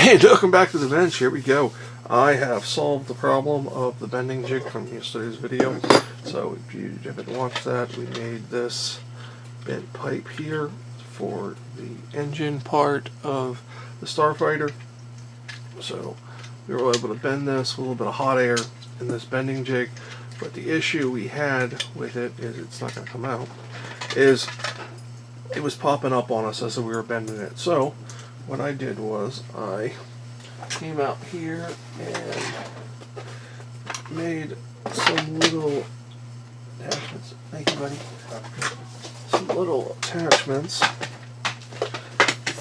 And welcome back to the bench. Here we go. I have solved the problem of the bending jig from yesterday's video. So if you haven't watched that, we made this bent pipe here for the engine part of the Starfighter. So we were able to bend this with a little bit of hot air in this bending jig. But the issue we had with it is it's not going to come out. Is it was popping up on us as we were bending it. So what I did was I came out here and made some little attachments. Thank you, buddy. Some little attachments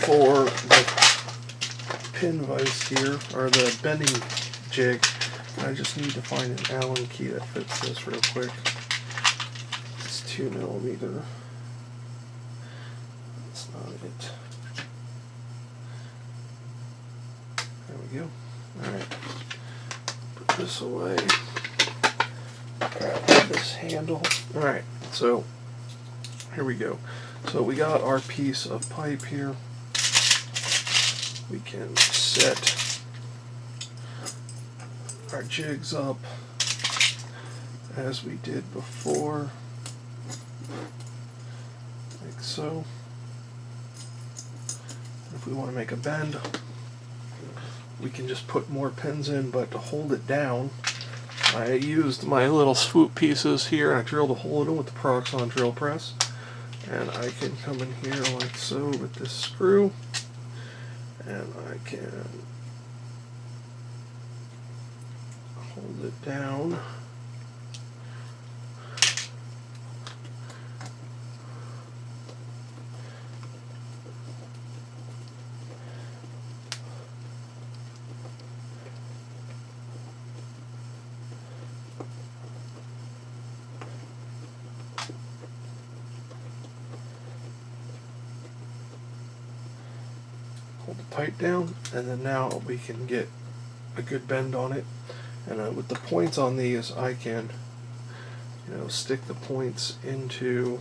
for the pin vise here, or the bending jig. I just need to find an Allen key that fits this real quick. It's 2mm. That's not it. There we go. Alright. Put this away. Grab this handle. Alright, so here we go. So we got our piece of pipe here. We can set our jigs up as we did before, like so. If we want to make a bend, we can just put more pins in, but to hold it down, I used my little swoop pieces here and I drilled a hole in them with the Proxxon drill press, and I can come in here like so with this screw, and I can hold it down. Hold the pipe down, and then now we can get a good bend on it. And with the points on these, I can, stick the points into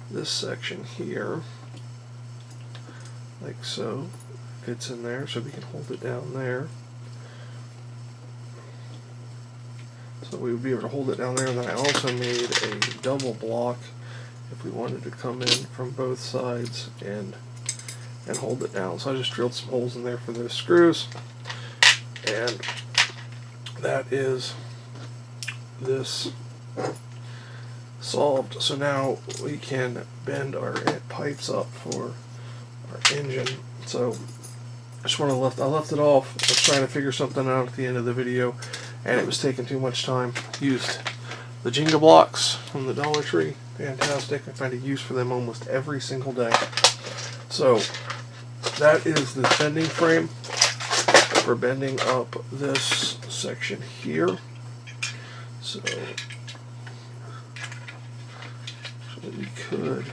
this section here, like so. Fits in there, so we can hold it down there. So we would be able to hold it down there. And then I also made a double block if we wanted to come in from both sides and hold it down. So I just drilled some holes in there for those screws, and that is this solved. So now we can bend our pipes up for our engine. So I left it off. I was trying to figure something out at the end of the video, and it was taking too much time. Used the Jenga blocks from the Dollar Tree. Fantastic. I find a use for them almost every single day. So that is the bending frame for bending up this section here. So we could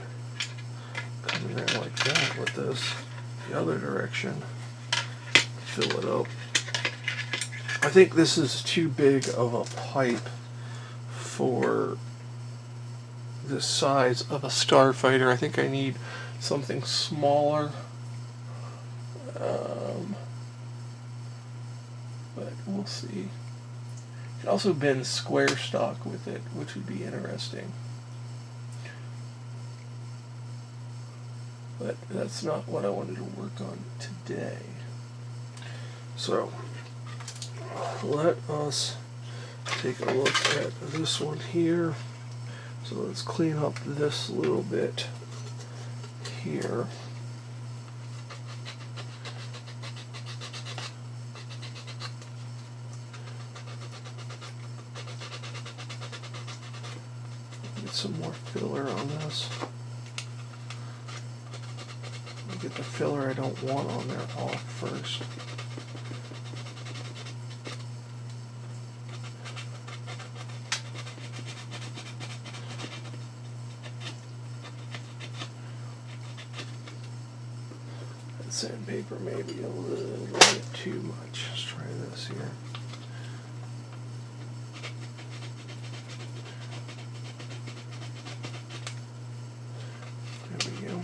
come in there like that with this, the other direction, fill it up. I think this is too big of a pipe for the size of a Starfighter. I think I need something smaller. But we'll see. You can also bend square stock with it, which would be interesting. But that's not what I wanted to work on today. So let us take a look at this one here. So let's clean up this little bit here. Get some more filler on this. Get the filler I don't want on there off first. That sandpaper may be a little bit too much. Let's try this here. There we go.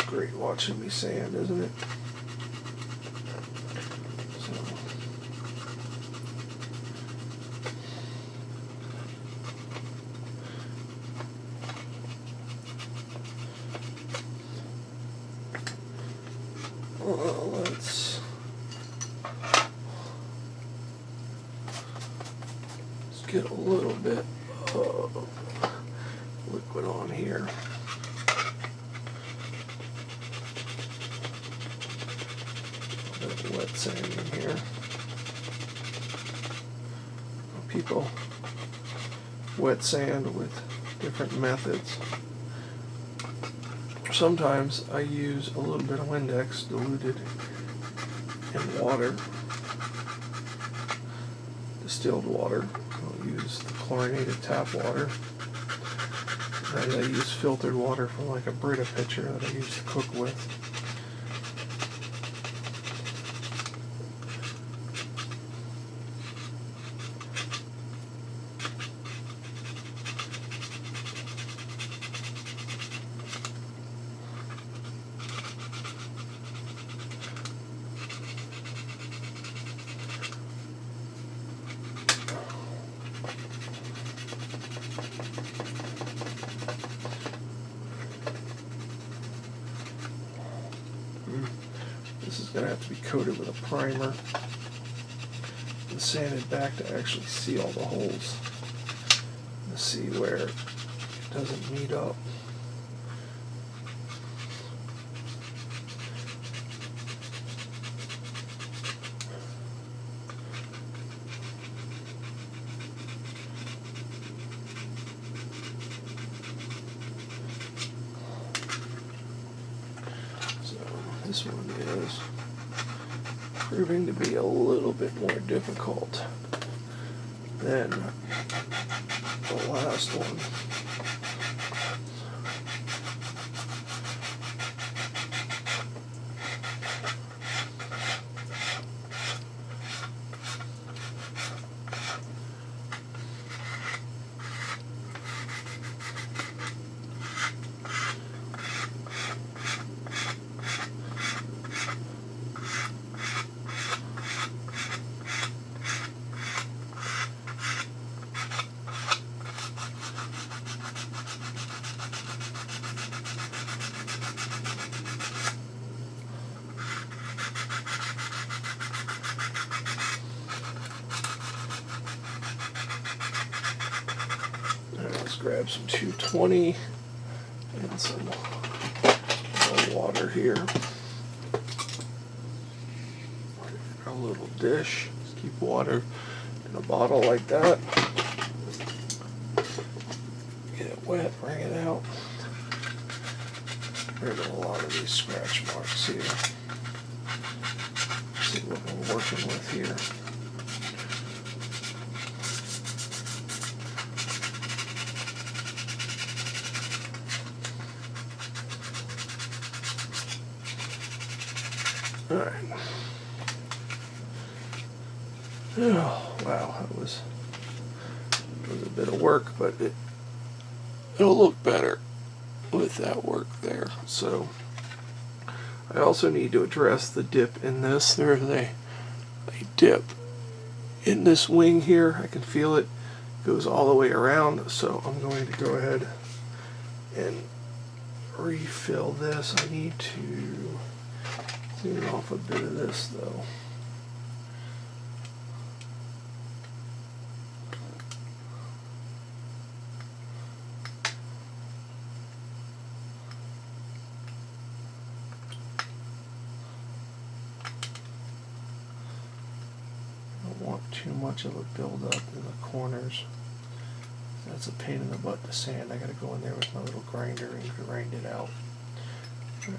Great watching me sand, isn't it? Let's get a little bit of liquid on here. A bit of wet sand in here. People wet sand with different methods. Sometimes I use a little bit of Windex diluted in water, distilled water. I'll use the chlorinated tap water. And I use filtered water from like a Brita pitcher that I used to cook with. This is going to have to be coated with a primer and sanded back to actually see all the holes and see where it doesn't meet up. This one is proving to be a little bit more difficult than the last one. Grab some 220 and some water here. A little dish. Just keep water in a bottle like that. Get it wet, bring it out. Get rid of a lot of these scratch marks here. See what we're working with here. All right. Oh, wow, that was a bit of work, but it'll look better with that work there. So I also need to address the dip in this. There's a dip in this wing here. I can feel it. It goes all the way around, so I'm going to go ahead and refill this. I need to clean off a bit of this though. I don't want too much of a buildup in the corners. That's a pain in the butt to sand. I gotta go in there with my little grinder and grind it out. All right.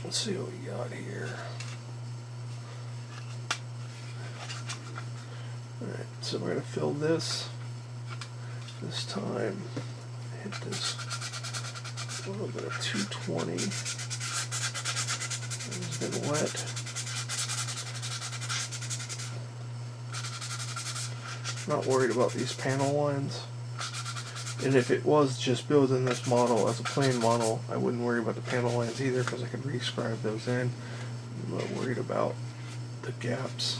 Let's see what we got here. Alright, so we're going to fill this This time, hit this a little bit of 220. It's been wet. Not worried about these panel lines. And if it was just building this model as a plain model, I wouldn't worry about the panel lines either because I could rescribe those in. I'm not worried about the gaps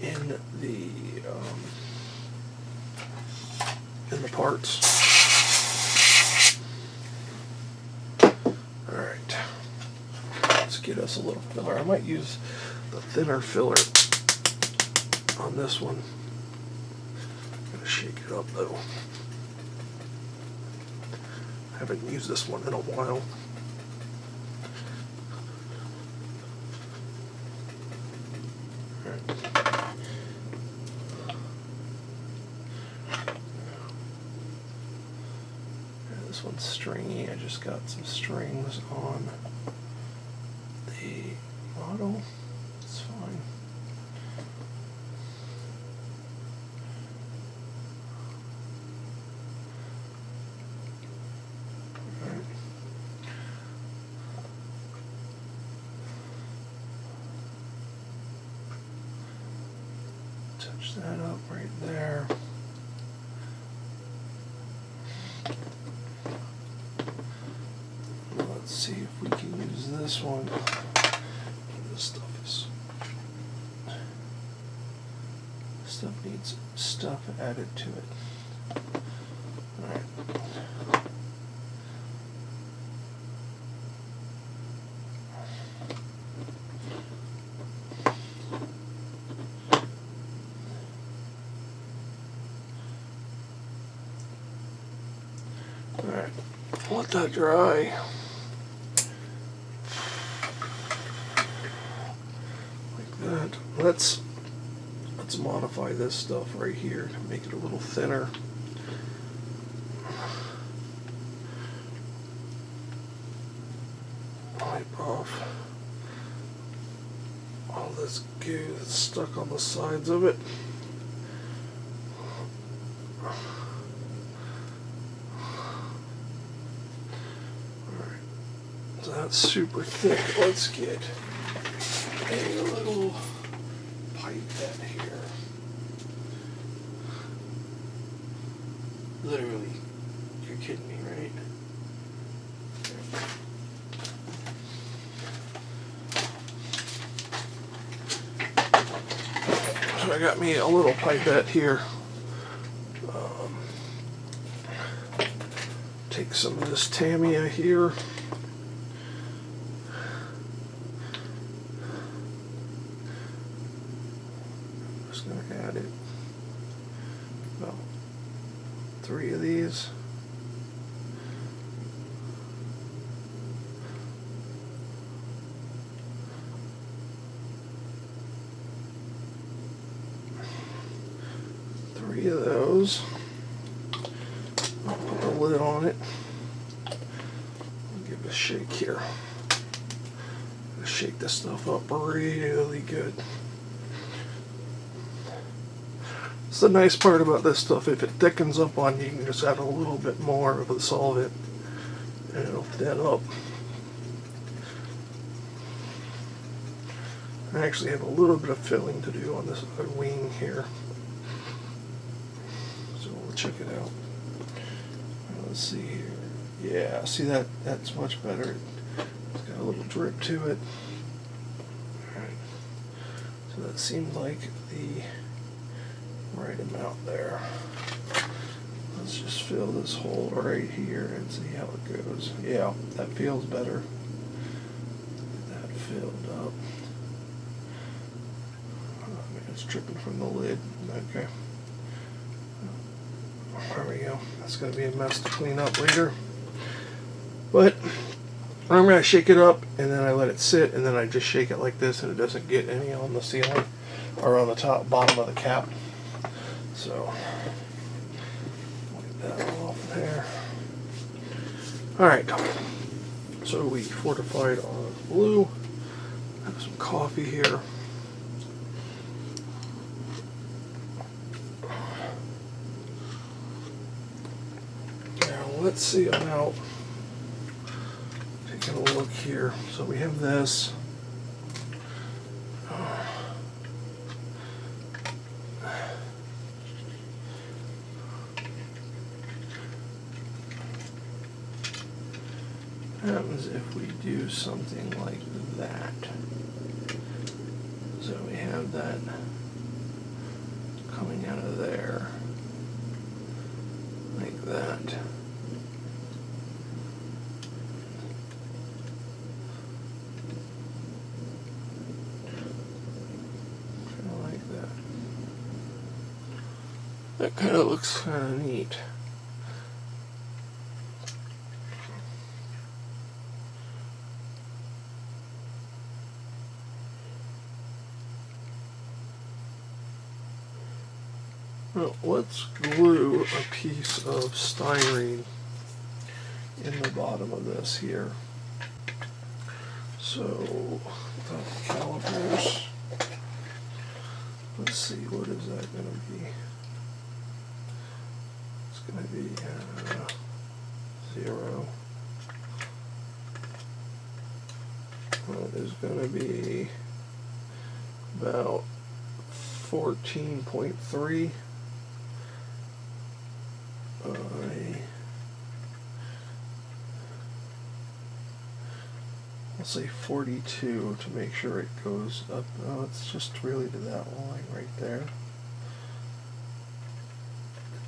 in the parts. Alright, let's get us a little filler. I might use the thinner filler on this one. I'm gonna shake it up though. I haven't used this one in a while. This one's stringy. I just got some strings on the model. It's fine. Right. Touch that up right there. Let's see if we can use this one. This stuff needs stuff added to it. Alright. Alright. Let that dry. Let's modify this stuff right here to make it a little thinner. Wipe off all this goo that's stuck on the sides of it. Alright, so that's super thick. Let's get a little pipette here. Literally, you're kidding me, right? So I got me a little pipette here. Take some of this Tamiya here. Add it about 3 of these. Three of those. I'll put a lid on it. I'll give it a shake here. Shake this stuff up really good. It's the nice part about this stuff. If it thickens up on you, you can just add a little bit more of the solvent and it'll thin up. I actually have a little bit of filling to do on this other wing here. So we'll check it out. Let's see here. Yeah, see that's much better. It's got a little drip to it. Alright. So that seems like the right amount there. Let's just fill this hole right here and see how it goes. Yeah, that feels better. Get that filled up. Oh man, it's dripping from the lid. Okay. There we go. That's going to be a mess to clean up later. But I'm going to shake it up and then I let it sit and then I just shake it like this and it doesn't get any on the ceiling or on the bottom of the cap. So, get that off there. Alright, so we fortified our blue. I have some coffee here. let's see, I'm out taking a look here. So we have this. What happens if we do something like that? So we have that coming out of there, like that. Kind of like that. That kind of looks kind of neat. Well, let's glue a piece of styrene in the bottom of this here. So, the calipers, let's see, what is that going to be? It's going to be 0. Well, it is going to be about 14.3. I'll say 42 to make sure it goes up. Oh, it's just really to that line right there.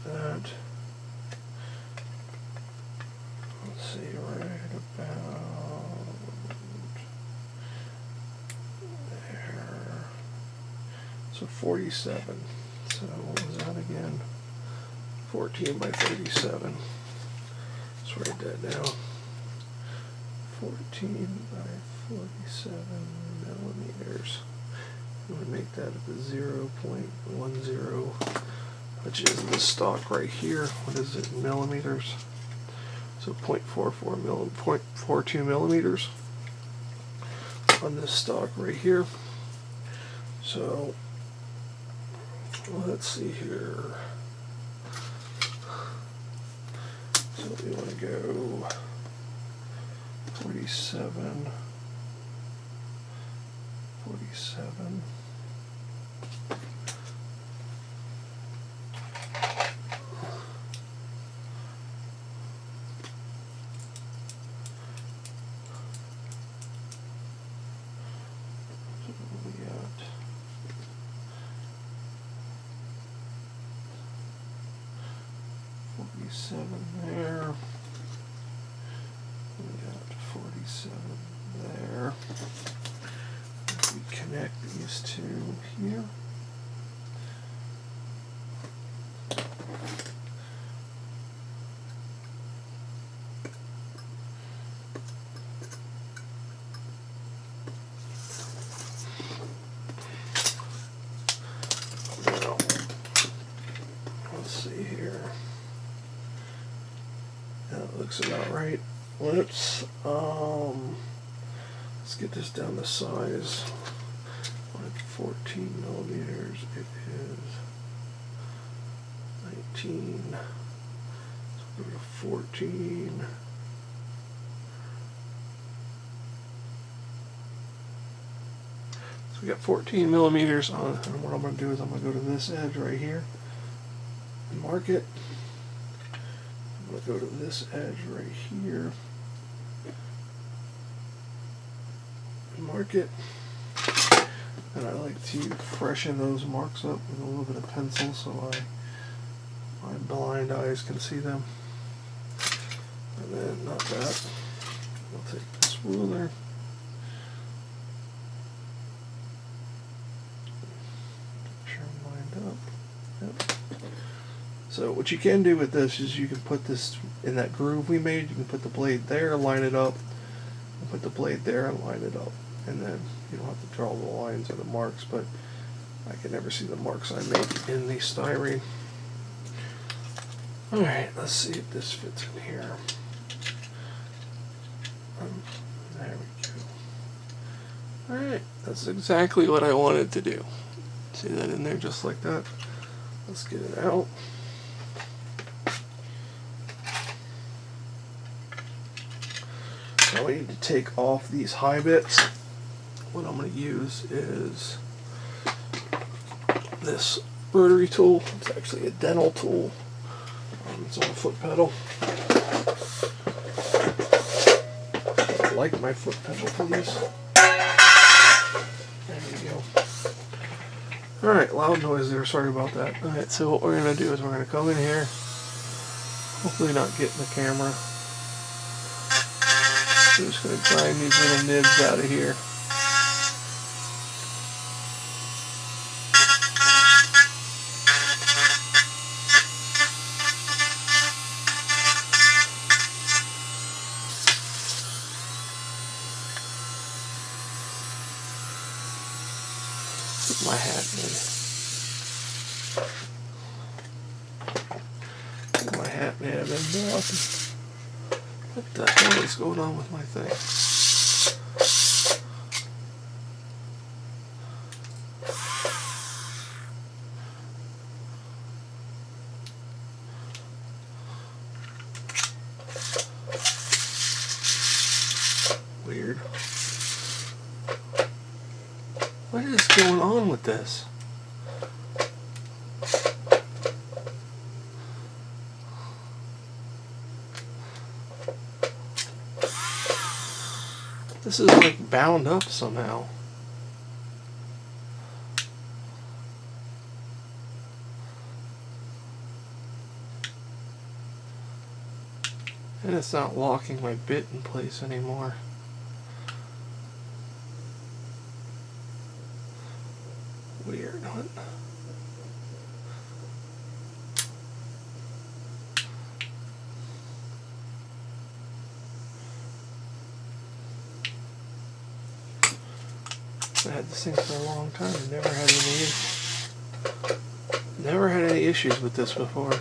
That. Let's see, right about there. So 47. So what was that again? 14 by 37. Let's write that down. 14 by 47 millimeters. I'm going to make that at the 0.10, which is the stock right here. What is it, millimeters? So 0.42 millimeters on this stock right here. So let's see here. So we want to go 47. There. We got 47 there. If we connect these two here. Now, let's see here. That looks about right. Let's get this down to size. Like 14 millimeters. It is 19. Let's go to 14. So we got 14 millimeters on. And what I'm going to do is I'm going to go to this edge right here and mark it. I'm going to go to this edge right here and mark it. And I like to freshen those marks up with a little bit of pencil so my blind eyes can see them. And then, not that, I'll take this ruler. Make sure I'm lined up. Yep. So what you can do with this is you can put this in that groove we made. You can put the blade there, line it up, and put the blade there and line it up. And then you don't have to draw the lines or the marks, but I can never see the marks I make in the styrene. Alright, let's see if this fits in here. There we go. Alright, that's exactly what I wanted to do. See that in there just like that? Let's get it out. Now we need to take off these high bits. What I'm going to use is this rotary tool. It's actually a dental tool. It's on a foot pedal. I like my foot pedal, please. There you go. Alright, loud noise there, sorry about that. Alright, so what we're going to do is we're going to come in here, hopefully not get in the camera. I'm just going to grind these little nibs out of here. Put my hat in. Put my hat in. What the hell is going on with my thing? Weird. What is going on with this? This is like bound up somehow. And it's not locking my bit in place anymore. Weird, huh? I had this thing for a long time and never had any issues with this before.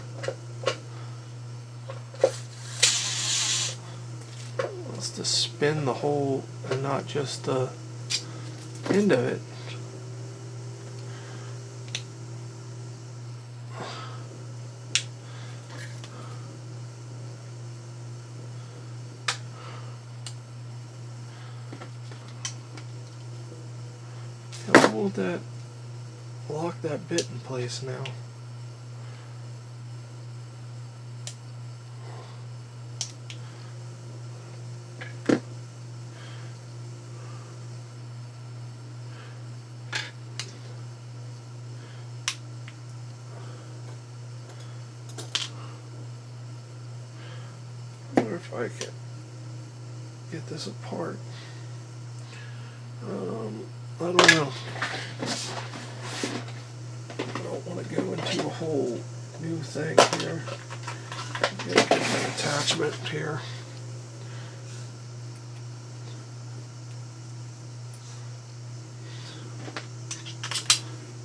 Let's just spin the hole and not just the end of it. Why won't that lock that bit in place now? I wonder if I can get this apart. I don't know. I don't want to go into a whole new thing here. I'm going to get an attachment here.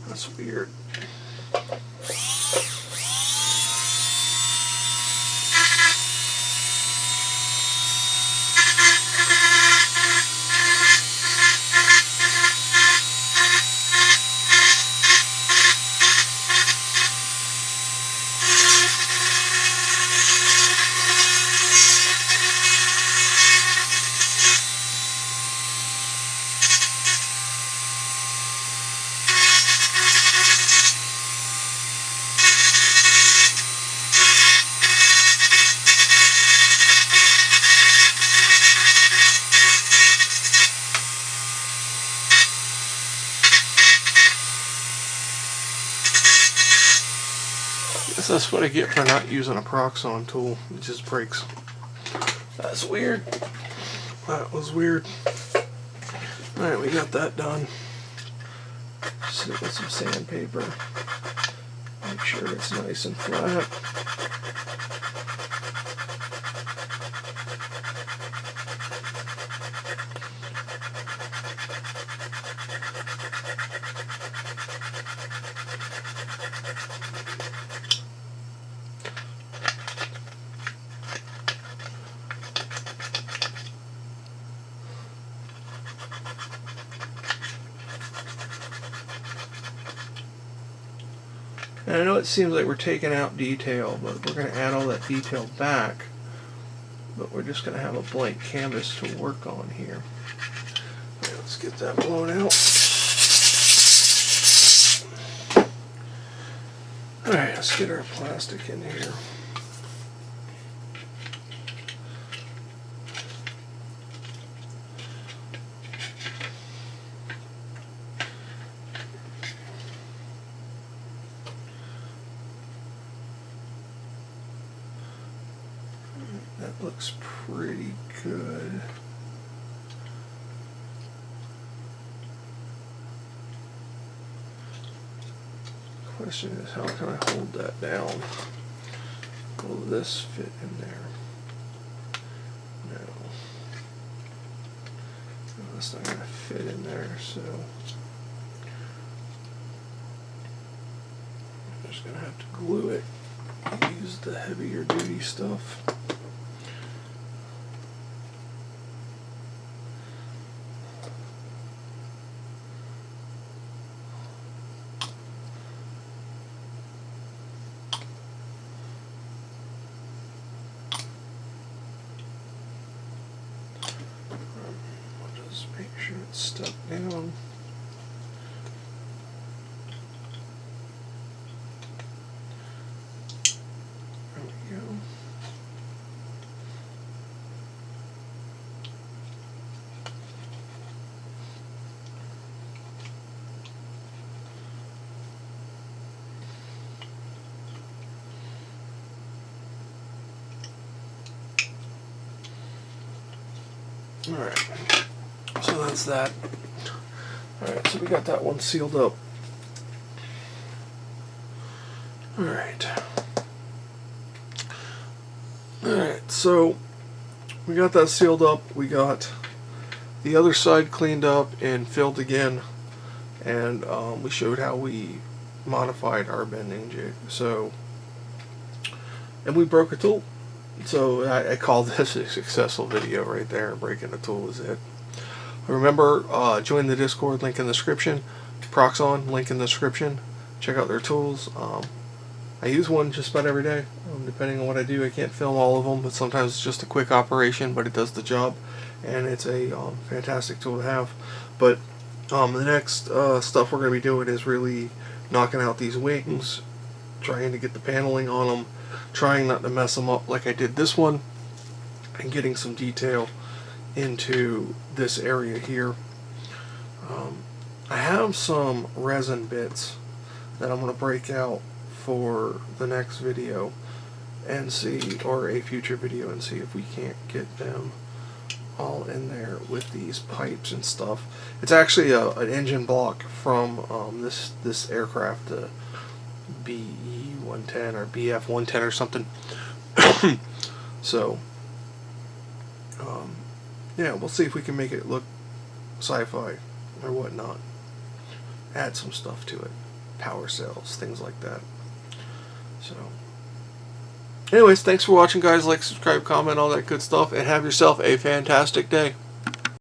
That's weird. That's what I get for not using a Proxon tool. It just breaks. That's weird. That was weird. Alright, we got that done. Just with some sandpaper. Make sure it's nice and flat. And I know it seems like we're taking out detail, but we're going to add all that detail back but we're just going to have a blank canvas to work on here. Okay, let's get that blown out. Alright, let's get our plastic in here. That looks pretty good. Question is, how can I hold that down? Will this fit in there? No. No, that's not going to fit in there, so I'm just going to have to glue it. Use the heavier duty stuff. Make sure it's stuck down. There we go. All right. So that's that. Alright, so we got that one sealed up. Alright. Alright, so we got that sealed up. We got the other side cleaned up and filled again. And we showed how we modified our bending jig. So, and we broke a tool. So I call this a successful video right there. Breaking a tool is it. Remember, join the Discord, link in the description. Proxon, link in the description. Check out their tools. I use one just about every day. Depending on what I do, I can't film all of them, but sometimes it's just a quick operation, but it does the job. And it's a fantastic tool to have. But the next stuff we're going to be doing is really knocking out these wings, trying to get the paneling on them, trying not to mess them up like I did this one, and getting some detail into this area here. I have some resin bits that I'm going to break out for the next video and see, or a future video, and see if we can't get them all in there with these pipes and stuff. It's actually an engine block from this aircraft, the BE-110 or BF-110 or something. So yeah, we'll see if we can make it look sci-fi or whatnot. Add some stuff to it. Power cells, things like that. So, anyways, thanks for watching, guys. Like, subscribe, comment, all that good stuff, and have yourself a fantastic day.